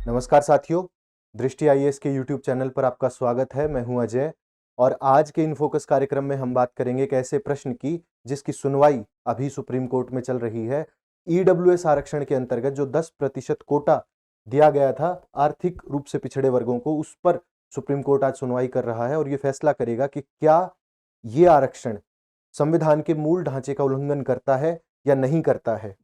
नमस्कार साथियों, दृष्टि आईएएस के यूट्यूब चैनल पर आपका स्वागत है। मैं हूं अजय और आज के इन फोकस कार्यक्रम में हम बात करेंगे एक ऐसे प्रश्न की जिसकी सुनवाई अभी सुप्रीम कोर्ट में चल रही है। ईडब्ल्यूएस आरक्षण के अंतर्गत जो 10% कोटा दिया गया था आर्थिक रूप से पिछड़े वर्गों को, उस पर सुप्रीम कोर्ट आज सुनवाई कर रहा है और यह फैसला करेगा कि क्या ये आरक्षण संविधान के मूल ढांचे का उल्लंघन करता है या नहीं करता है।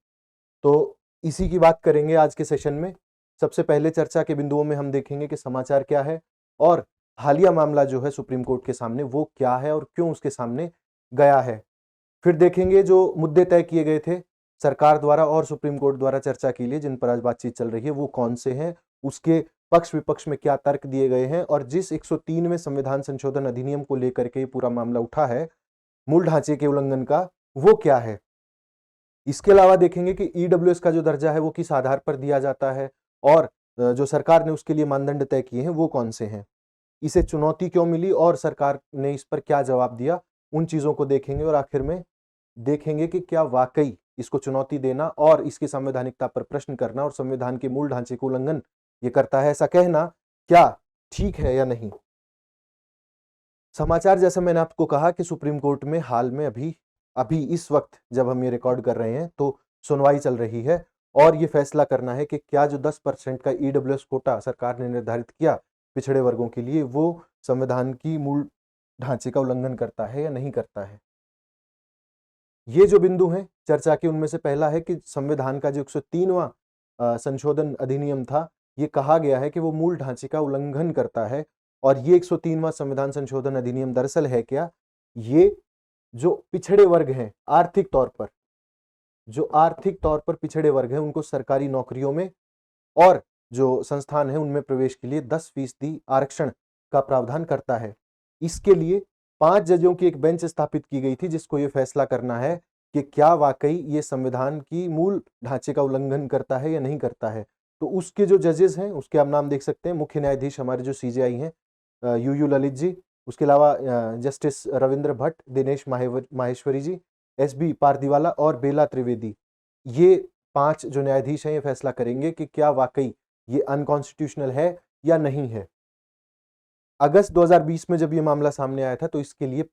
तो इसी की बात करेंगे आज के सेशन में। सबसे पहले चर्चा के बिंदुओं में हम देखेंगे कि समाचार क्या है और हालिया मामला जो है सुप्रीम कोर्ट के सामने वो क्या है और क्यों उसके सामने गया है। फिर देखेंगे जो मुद्दे तय किए गए थे सरकार द्वारा और सुप्रीम कोर्ट द्वारा चर्चा के लिए, जिन पर आज बातचीत चल रही है, वो कौन से हैं, उसके पक्ष विपक्ष में क्या तर्क दिए गए हैं और जिस 103वें संविधान संशोधन अधिनियम को लेकर के पूरा मामला उठा है मूल ढांचे के उल्लंघन का, वो क्या है। इसके अलावा देखेंगे कि ईडब्ल्यूएस का जो दर्जा है वो किस आधार पर दिया जाता है और जो सरकार ने उसके लिए मानदंड तय किए हैं वो कौन से हैं, इसे चुनौती क्यों मिली और सरकार ने इस पर क्या जवाब दिया, उन चीजों को देखेंगे और आखिर में देखेंगे कि क्या वाकई इसको चुनौती देना और इसकी संवैधानिकता पर प्रश्न करना और संविधान के मूल ढांचे को उल्लंघन ये करता है, ऐसा कहना क्या ठीक है या नहीं। समाचार, जैसे मैंने आपको कहा कि सुप्रीम कोर्ट में हाल में अभी इस वक्त जब हम ये रिकॉर्ड कर रहे हैं तो सुनवाई चल रही है और ये फैसला करना है कि क्या जो 10% का ईडब्ल्यूएस कोटा सरकार ने निर्धारित किया पिछड़े वर्गों के लिए वो संविधान की मूल ढांचे का उल्लंघन करता है या नहीं करता है। ये जो बिंदु हैं चर्चा के, उनमें से पहला है कि संविधान का जो 103वां संशोधन अधिनियम था, ये कहा गया है कि वो मूल ढांचे का उल्लंघन करता है। और ये 103वां संविधान संशोधन अधिनियम दरअसल है क्या, ये जो पिछड़े वर्ग हैं आर्थिक तौर पर, जो आर्थिक तौर पर पिछड़े वर्ग हैं उनको सरकारी नौकरियों में और जो संस्थान है उनमें प्रवेश के लिए 10% आरक्षण का प्रावधान करता है। इसके लिए 5 जजों की एक बेंच स्थापित की गई थी जिसको यह फैसला करना है कि क्या वाकई ये संविधान की मूल ढांचे का उल्लंघन करता है या नहीं करता है। तो उसके जो जजेस हैं उसके आप नाम देख सकते हैं। मुख्य न्यायाधीश हमारे जो सीजेआई हैं यूयू ललित जी, उसके अलावा जस्टिस रविंद्र भट्ट, दिनेश माहेश्वरी जी, एसबी पारदीवाला और बेला त्रिवेदी, ये 5 जो न्यायाधीश हैं ये फैसला करेंगे कि क्या वाकई ये अनकॉन्स्टिट्यूशनल है या नहीं है। अगस्त 2020 में जब ये मामला सामने आया था तो इसके लिए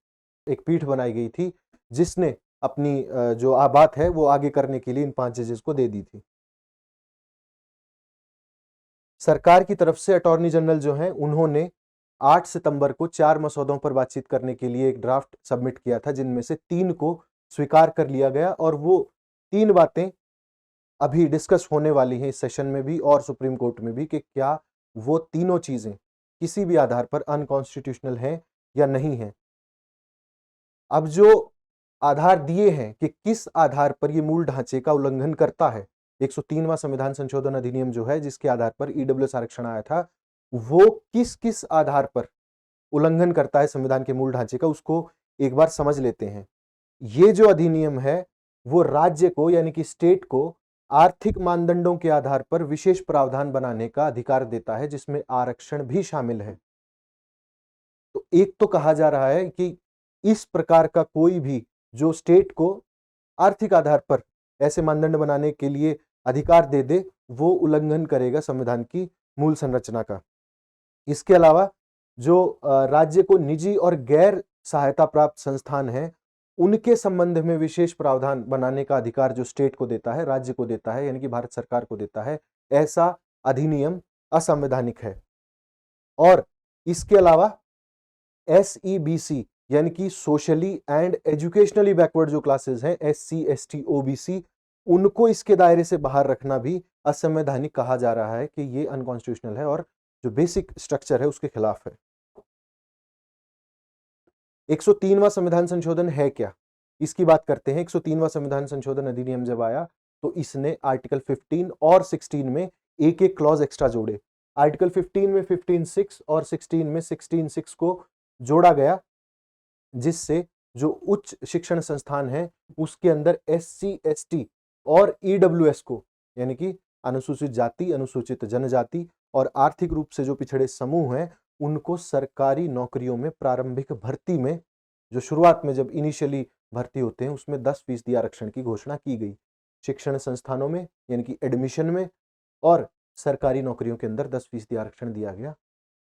एक पीठ बनाई गई थी जिसने अपनी जो बात है वो आगे करने के लिए इन 5 जजेस को दे दी थी। सरकार की तरफ से अटॉर्नी जनरल जो हैं उन्होंने 8 सितंबर को 4 मसौदों पर बातचीत करने के लिए एक ड्राफ्ट सबमिट किया था, जिनमें से 3 को स्वीकार कर लिया गया और वो 3 बातें अभी डिस्कस होने वाली हैं इस सेशन में भी और सुप्रीम कोर्ट में भी कि क्या वो तीनों चीजें किसी भी आधार पर अनकॉन्स्टिट्यूशनल हैं या नहीं है। अब जो आधार दिए हैं कि किस आधार पर ये मूल ढांचे का उल्लंघन करता है, 103वां संविधान संशोधन अधिनियम जो है जिसके आधार पर ईडब्ल्यूएस आरक्षण आया था, वो किस किस आधार पर उल्लंघन करता है संविधान के मूल ढांचे का, उसको एक बार समझ लेते हैं। ये जो अधिनियम है वो राज्य को यानी कि स्टेट को आर्थिक मानदंडों के आधार पर विशेष प्रावधान बनाने का अधिकार देता है, जिसमें आरक्षण भी शामिल है। तो एक तो कहा जा रहा है कि इस प्रकार का कोई भी जो स्टेट को आर्थिक आधार पर ऐसे मानदंड बनाने के लिए अधिकार दे दे, वो उल्लंघन करेगा संविधान की मूल संरचना का। इसके अलावा जो राज्य को निजी और गैर सहायता प्राप्त संस्थान हैं उनके संबंध में विशेष प्रावधान बनाने का अधिकार जो स्टेट को देता है, राज्य को देता है, यानी कि भारत सरकार को देता है, ऐसा अधिनियम असंवैधानिक है। और इसके अलावा SEBC यानी कि सोशली एंड एजुकेशनली बैकवर्ड जो क्लासेस हैं, SC ST OBC, उनको इसके दायरे से बाहर रखना भी असंवैधानिक कहा जा रहा है कि ये अनकॉन्स्टिट्यूशनल है और जो बेसिक स्ट्रक्चर है उसके खिलाफ है। 103वां संविधान संशोधन है क्या, इसकी बात करते हैं। 103वां संविधान संशोधन अधिनियम जब आया तो इसने आर्टिकल 15 और 16 में एक एक क्लॉज एक्स्ट्रा जोड़े। आर्टिकल 15 में 15(6) और 16 में 16(6) को जोड़ा गया, जिससे जो उच्च शिक्षण संस्थान है उसके अंदर SC ST और EWS को, यानी कि अनुसूचित जाति, अनुसूचित जनजाति और आर्थिक रूप से जो पिछड़े समूह हैं, उनको सरकारी नौकरियों में प्रारंभिक भर्ती में, जो शुरुआत में जब इनिशियली भर्ती होते हैं उसमें 10% आरक्षण की घोषणा की गई। शिक्षण संस्थानों में यानी कि एडमिशन में और सरकारी नौकरियों के अंदर 10% आरक्षण दिया गया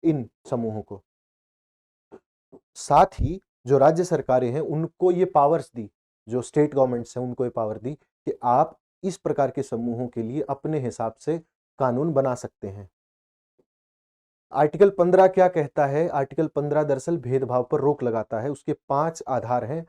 इन समूहों को। साथ ही जो राज्य सरकारें हैं उनको ये पावर्स दी, जो स्टेट गवर्नमेंट्स हैं उनको ये पावर दी कि आप इस प्रकार के समूहों के लिए अपने हिसाब से कानून बना सकते हैं। आर्टिकल 15 क्या कहता है? आर्टिकल 15 दरअसल भेदभाव पर रोक लगाता है। उसके 5 आधार हैं: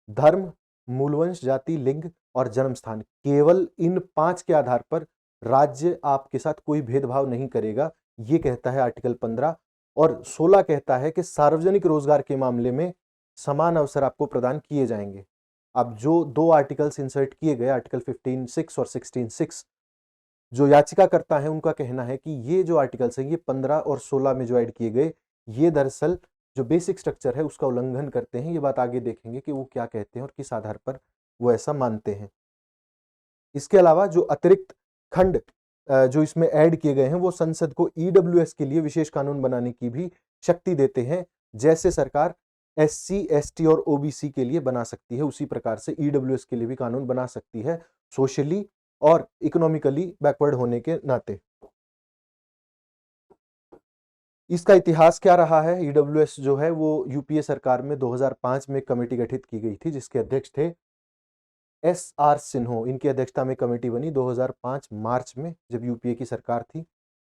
धर्म, मूलवंश, जाति, लिंग और जन्म स्थान। केवल इन 5 के आधार पर राज्य आपके साथ कोई भेदभाव नहीं करेगा, ये कहता है आर्टिकल 15। और 16 कहता है कि सार्वजनिक रोजगार के मामले में समान अवसर आपको प्रदान किए जाएंगे। अब जो 2 आर्टिकल्स इंसर्ट किए गए, आर्टिकल 15(6) और 16(6), जो याचिकाकर्ता हैं उनका कहना है कि ये जो आर्टिकल्स हैं ये 15 और 16 में जो ऐड किए गए, ये दरअसल जो बेसिक स्ट्रक्चर है उसका उल्लंघन करते हैं। ये बात आगे देखेंगे कि वो क्या कहते हैं और किस आधार पर वो ऐसा मानते हैं। इसके अलावा जो अतिरिक्त खंड जो इसमें ऐड किए गए हैं वो संसद को ईडब्ल्यूएस के लिए विशेष कानून बनाने की भी शक्ति देते हैं। जैसे सरकार SC, ST और OBC के लिए बना सकती है, उसी प्रकार से ईडब्ल्यूएस के लिए भी कानून बना सकती है, सोशली और इकोनॉमिकली बैकवर्ड होने के नाते। इसका इतिहास क्या रहा है? ईडब्ल्यूएस जो है वो यूपीए सरकार में 2005 में कमेटी गठित की गई थी, जिसके अध्यक्ष थे SR सिन्हो। इनकी अध्यक्षता में कमेटी बनी 2005 मार्च में, जब यूपीए की सरकार थी,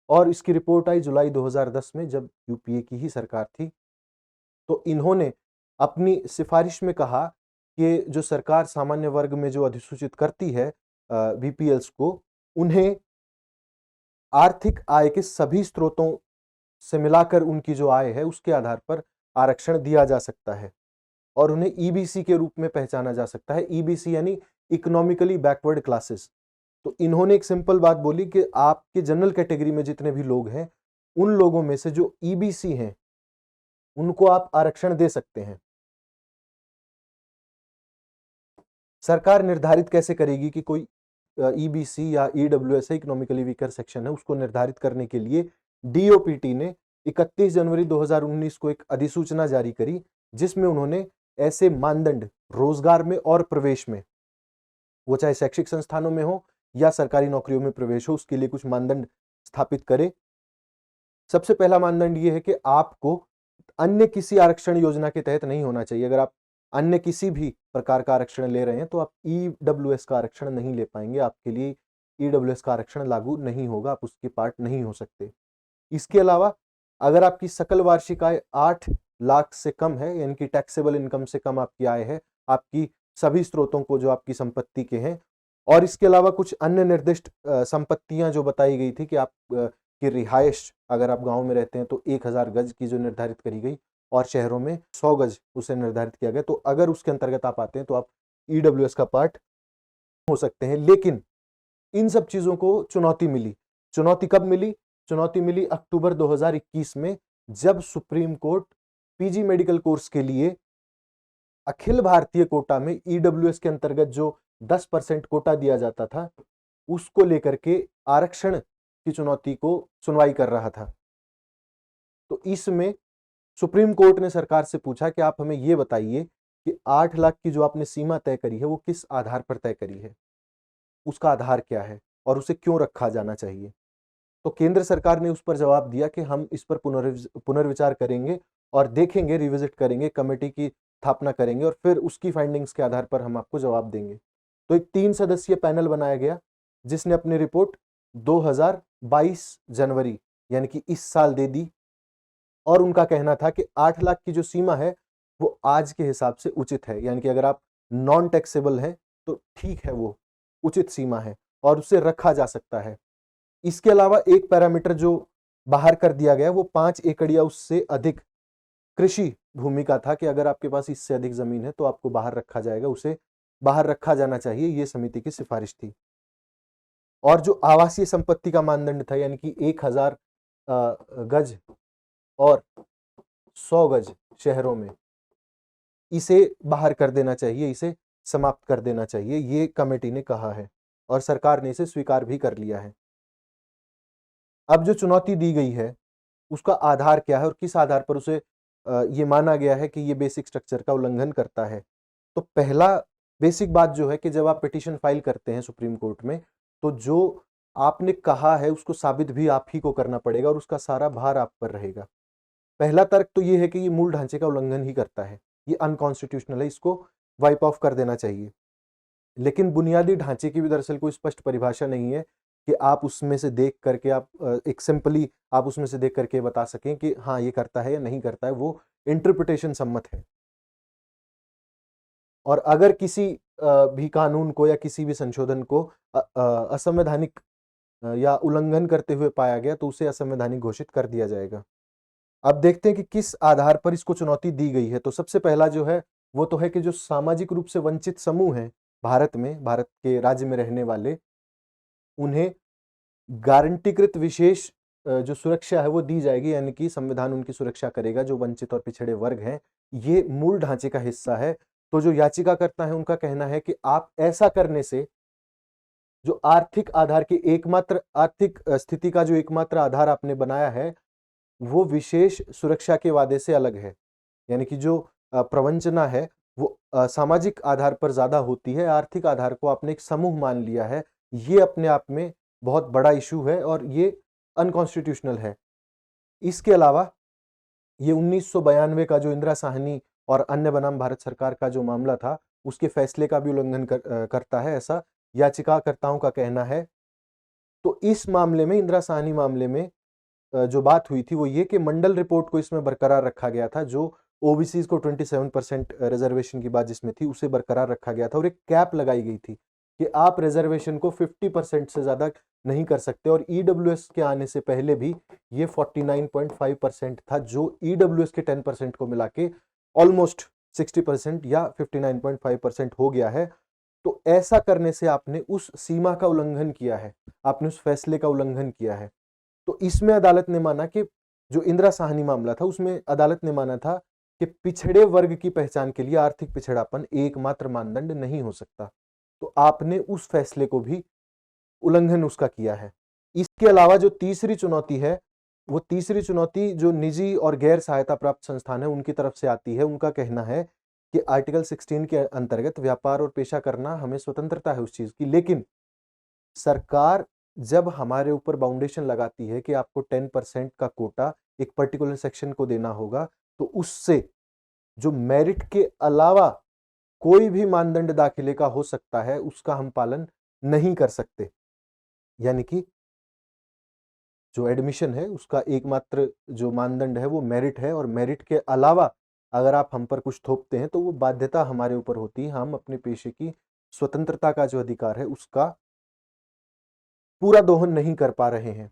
और इसकी रिपोर्ट आई जुलाई 2010 में, जब यूपीए की ही सरकार थी। तो इन्होंने अपनी सिफारिश में कहा कि जो सरकार सामान्य वर्ग में जो अधिसूचित करती है बीपीएल्स को, उन्हें आर्थिक आय के सभी स्रोतों से मिलाकर उनकी जो आय है उसके आधार पर आरक्षण दिया जा सकता है और उन्हें ईबीसी के रूप में पहचाना जा सकता है। ईबीसी यानी इकोनॉमिकली बैकवर्ड क्लासेस। तो इन्होंने एक सिंपल बात बोली कि आपके जनरल कैटेगरी में जितने भी लोग हैं, उन लोगों में से जो ईबीसी हैं उनको आप आरक्षण दे सकते हैं। सरकार निर्धारित कैसे करेगी कि कोई ईबीसी या ईडब्ल्यूएस है, इकोनॉमिकली वीकर सेक्शन है? उसको निर्धारित करने के लिए डीओपीटी ने 31 जनवरी 2019 को एक अधिसूचना जारी करी, जिसमें उन्होंने ऐसे मानदंड रोजगार में और प्रवेश में, वो चाहे शैक्षिक संस्थानों में हो या सरकारी नौकरियों में प्रवेश हो, उसके लिए कुछ मानदंड स्थापित करे। सबसे पहला मानदंड ये है कि आपको अन्य किसी आरक्षण योजना के तहत नहीं होना चाहिए। अगर आप अन्य किसी भी प्रकार का आरक्षण ले रहे हैं तो आप ईडब्ल्यूएस का आरक्षण नहीं ले पाएंगे, आपके लिए ईडब्ल्यूएस का आरक्षण लागू नहीं होगा, आप उसके पार्ट नहीं हो सकते। इसके अलावा अगर आपकी सकल वार्षिक आय 8 लाख से कम है, यानी कि टैक्सेबल इनकम से कम आपकी आय है, आपकी सभी स्रोतों को जो आपकी संपत्ति के हैं, और इसके अलावा कुछ अन्य निर्दिष्ट संपत्तियां जो बताई गई थी कि आप की रिहाइश, अगर आप गांव में रहते हैं तो 1000 गज की जो निर्धारित करी गई, और शहरों में 100 गज उसे निर्धारित किया गया, तो अगर उसके अंतर्गत आप आते हैं तो आप ईडब्ल्यूएस का पार्ट हो सकते हैं। लेकिन इन सब चीजों को चुनौती मिली। चुनौती कब मिली? चुनौती मिली अक्टूबर 2021 में, जब supreme court PG medical course के लिए अखिल भारतीय कोटा में ईडब्ल्यूएस के अंतर्गत जो 10% कोटा दिया जाता था, उसको लेकर के आरक्षण की चुनौती को सुनवाई कर रहा था। तो इसमें सुप्रीम कोर्ट ने सरकार से पूछा कि आप हमें यह बताइए कि 8 लाख की जो आपने सीमा तय करी है वो किस आधार पर तय करी है, उसका आधार क्या है और उसे क्यों रखा जाना चाहिए। तो केंद्र सरकार ने उस पर जवाब दिया कि हम इस पर पुनर्विचार करेंगे और देखेंगे, रिविजिट करेंगे, कमेटी की स्थापना करेंगे और फिर उसकी फाइंडिंग्स के आधार पर हम आपको जवाब देंगे। तो एक 3 सदस्यीय पैनल बनाया गया, जिसने अपनी रिपोर्ट 2022 जनवरी यानी कि इस साल दे दी, और उनका कहना था कि 8 लाख की जो सीमा है वो आज के हिसाब से उचित है, यानी कि अगर आप नॉन टैक्सेबल हैं तो ठीक है, वो उचित सीमा है और उसे रखा जा सकता है। इसके अलावा एक पैरामीटर जो बाहर कर दिया गया वो 5 एकड़ या उससे अधिक कृषि भूमि का था, कि अगर आपके पास इससे अधिक जमीन है तो आपको बाहर रखा जाएगा, उसे बाहर रखा जाना चाहिए, ये समिति की सिफारिश थी। और जो आवासीय संपत्ति का मानदंड था, यानी कि 1000 गज और 100 गज शहरों में, इसे बाहर कर देना चाहिए, इसे समाप्त कर देना चाहिए, ये कमेटी ने कहा है और सरकार ने इसे स्वीकार भी कर लिया है। अब जो चुनौती दी गई है उसका आधार क्या है और किस आधार पर उसे ये माना गया है कि ये बेसिक स्ट्रक्चर का उल्लंघन करता है। तो पहला बेसिक बात जो है कि जब आप पिटीशन फाइल करते हैं सुप्रीम कोर्ट में, तो जो आपने कहा है उसको साबित भी आप ही को करना पड़ेगा और उसका सारा भार आप पर रहेगा। पहला तर्क तो ये है कि ये मूल ढांचे का उल्लंघन ही करता है, ये अनकॉन्स्टिट्यूशनल है, इसको वाइप ऑफ कर देना चाहिए। लेकिन बुनियादी ढांचे की भी दरअसल कोई स्पष्ट परिभाषा नहीं है कि आप उसमें से देख करके आप एक सिंपली आप उसमें से देख करके बता सकें कि हाँ ये करता है या नहीं करता है, वो इंटरप्रिटेशन सम्मत है। और अगर किसी भी कानून को या किसी भी संशोधन को असंवैधानिक या उल्लंघन करते हुए पाया गया तो उसे असंवैधानिक घोषित कर दिया जाएगा। अब देखते हैं कि किस आधार पर इसको चुनौती दी गई है। तो सबसे पहला जो है वो तो है कि जो सामाजिक रूप से वंचित समूह हैं भारत में, भारत के राज्य में रहने वाले, उन्हें गारंटीकृत विशेष जो सुरक्षा है वो दी जाएगी, यानी कि संविधान उनकी सुरक्षा करेगा। जो वंचित और पिछड़े वर्ग हैं, ये मूल ढांचे का हिस्सा है। तो जो याचिकाकर्ता है उनका कहना है कि आप ऐसा करने से जो आर्थिक आधार की एकमात्र आर्थिक स्थिति का जो एकमात्र आधार आपने बनाया है वो विशेष सुरक्षा के वादे से अलग है। यानी कि जो प्रवंचना है वो सामाजिक आधार पर ज्यादा होती है, आर्थिक आधार को आपने एक समूह मान लिया है। ये अपने आप में बहुत बड़ा इशू है और ये अनकॉन्स्टिट्यूशनल है। इसके अलावा ये 1992 का जो इंदिरा साहनी और अन्य बनाम भारत सरकार का जो मामला था उसके फैसले का भी उल्लंघन करता है, ऐसा याचिकाकर्ताओं का कहना है। तो इस मामले में, इंदिरा साहनी मामले में जो बात हुई थी वो ये कि मंडल रिपोर्ट को इसमें बरकरार रखा गया था। जो ओबीसी को 27% रिजर्वेशन की बात जिसमें थी उसे बरकरार रखा गया था और एक कैप लगाई गई थी कि आप रिजर्वेशन को 50% से ज्यादा नहीं कर सकते। और ईडब्ल्यूएस के आने से पहले भी ये 49.5% था, जो ईडब्ल्यूएस के 10% को मिला के ऑलमोस्ट 60% या 59.5% हो गया है। तो ऐसा करने से आपने उस सीमा का उल्लंघन किया है, आपने उस फैसले का उल्लंघन किया है। तो इसमें अदालत ने माना कि जो इंदिरा साहनी मामला था उसमें अदालत ने माना था कि पिछड़े वर्ग की पहचान के लिए आर्थिक पिछड़ापन एकमात्र मानदंड नहीं हो सकता। तो आपने उस फैसले को भी उल्लंघन उसका किया है। इसके अलावा जो तीसरी चुनौती है वो तीसरी चुनौती जो निजी और गैर सहायता प्राप्त संस्थान है उनकी तरफ से आती है। उनका कहना है कि आर्टिकल 16 के अंतर्गत व्यापार और पेशा करना, हमें स्वतंत्रता है उस चीज की, लेकिन सरकार जब हमारे ऊपर बाउंडेशन लगाती है कि आपको 10% का कोटा एक पर्टिकुलर सेक्शन को देना होगा, तो उससे जो मेरिट के अलावा कोई भी मानदंड दाखिले का हो सकता है उसका हम पालन नहीं कर सकते। यानी कि जो एडमिशन है उसका एकमात्र जो मानदंड है वो मेरिट है, और मेरिट के अलावा अगर आप हम पर कुछ थोपते हैं तो वो बाध्यता हमारे ऊपर होती है। हम अपने पेशे की स्वतंत्रता का जो अधिकार है उसका पूरा दोहन नहीं कर पा रहे हैं।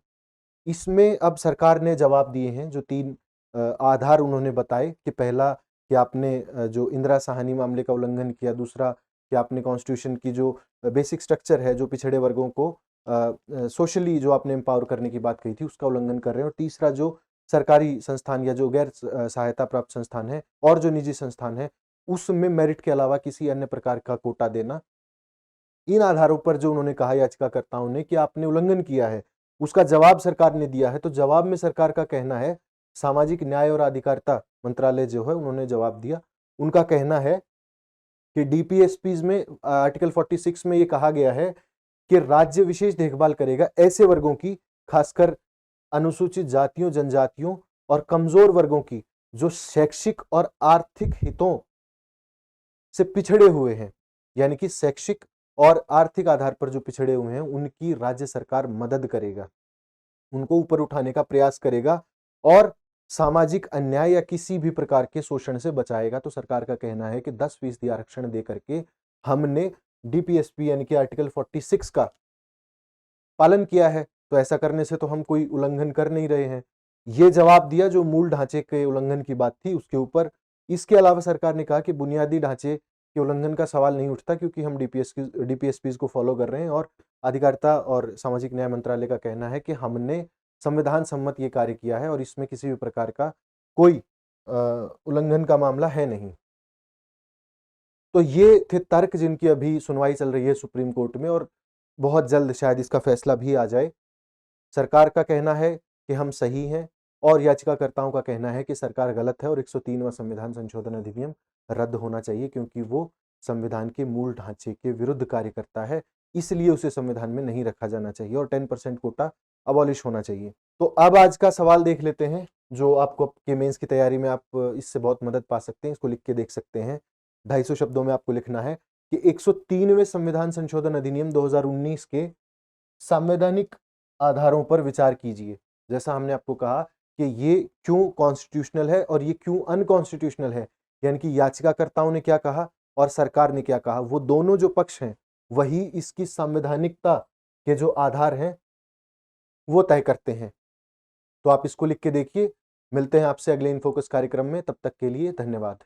इसमें अब सरकार ने जवाब दिए हैं, जो 3 आधार उन्होंने बताए कि पहला कि आपने जो इंदिरा साहनी मामले का उल्लंघन किया, दूसरा कि आपने कॉन्स्टिट्यूशन की जो बेसिक स्ट्रक्चर है जो पिछड़े वर्गों को सोशली जो आपने एम्पावर करने की बात कही थी उसका उल्लंघन कर रहे हैं, और तीसरा जो सरकारी संस्थान या जो गैर सहायता प्राप्त संस्थान है और जो निजी संस्थान है उसमें मेरिट के अलावा किसी अन्य प्रकार का कोटा देना। इन आधारों पर जो उन्होंने कहा याचिकाकर्ताओं ने कि आपने उल्लंघन किया है, उसका जवाब सरकार ने दिया है। तो जवाब में सरकार का कहना है, सामाजिक न्याय और अधिकारिता मंत्रालय जो है उन्होंने जवाब दिया। उनका कहना है कि डीपीएसपीज में आर्टिकल 46 में ये कहा गया है कि राज्य विशेष देखभाल करेगा ऐसे वर्गों की, खासकर अनुसूचित जातियों, जनजातियों और कमजोर वर्गों की जो शैक्षिक और आर्थिक हितों से पिछड़े हुए हैं। यानी कि शैक्षिक और आर्थिक आधार पर जो पिछड़े हुए हैं उनकी राज्य सरकार मदद करेगा, उनको ऊपर उठाने का प्रयास करेगा और सामाजिक अन्याय या किसी भी प्रकार के शोषण से बचाएगा। तो सरकार का कहना है कि 10% आरक्षण दे करके हमने डीपीएसपी यानी कि आर्टिकल 46 का पालन किया है, तो ऐसा करने से तो हम कोई उल्लंघन कर नहीं रहे हैं। ये जवाब दिया जो मूल ढांचे के उल्लंघन की बात थी उसके ऊपर। इसके अलावा सरकार ने कहा कि बुनियादी ढांचे के उल्लंघन का सवाल नहीं उठता क्योंकि हम डीपीएसपी को फॉलो कर रहे हैं, और अधिकारिता और सामाजिक न्याय मंत्रालय का कहना है कि हमने संविधान सम्मत ये कार्य किया है और इसमें किसी भी प्रकार का कोई उल्लंघन का मामला है नहीं। तो ये थे तर्क जिनकी अभी सुनवाई चल रही है सुप्रीम कोर्ट में, और बहुत जल्द शायद इसका फैसला भी आ जाए। सरकार का कहना है कि हम सही हैं और याचिकाकर्ताओं का कहना है कि सरकार गलत है और 103वां संविधान संशोधन अधिनियम रद्द होना चाहिए क्योंकि वो संविधान के मूल ढांचे के विरुद्ध कार्य करता है। इसलिए उसे संविधान में नहीं रखा जाना चाहिए और 10% कोटा अबॉलिश होना चाहिए। तो अब आज का सवाल देख लेते हैं, जो आपको आपके मेंस की तैयारी में आप इससे बहुत मदद पा सकते हैं। इसको लिख के देख सकते हैं। 250 शब्दों में आपको लिखना है कि 103वें संविधान संशोधन अधिनियम 2019 के संवैधानिक आधारों पर विचार कीजिए। जैसा हमने आपको कहा कि ये क्यों कॉन्स्टिट्यूशनल है और ये क्यों अनकॉन्स्टिट्यूशनल है, यानी कि याचिकाकर्ताओं ने क्या कहा और सरकार ने क्या कहा, वो दोनों जो पक्ष हैं वही इसकी संवैधानिकता के जो आधार हैं वो तय करते हैं। तो आप इसको लिख के देखिए। मिलते हैं आपसे अगले इन फोकस कार्यक्रम में, तब तक के लिए धन्यवाद।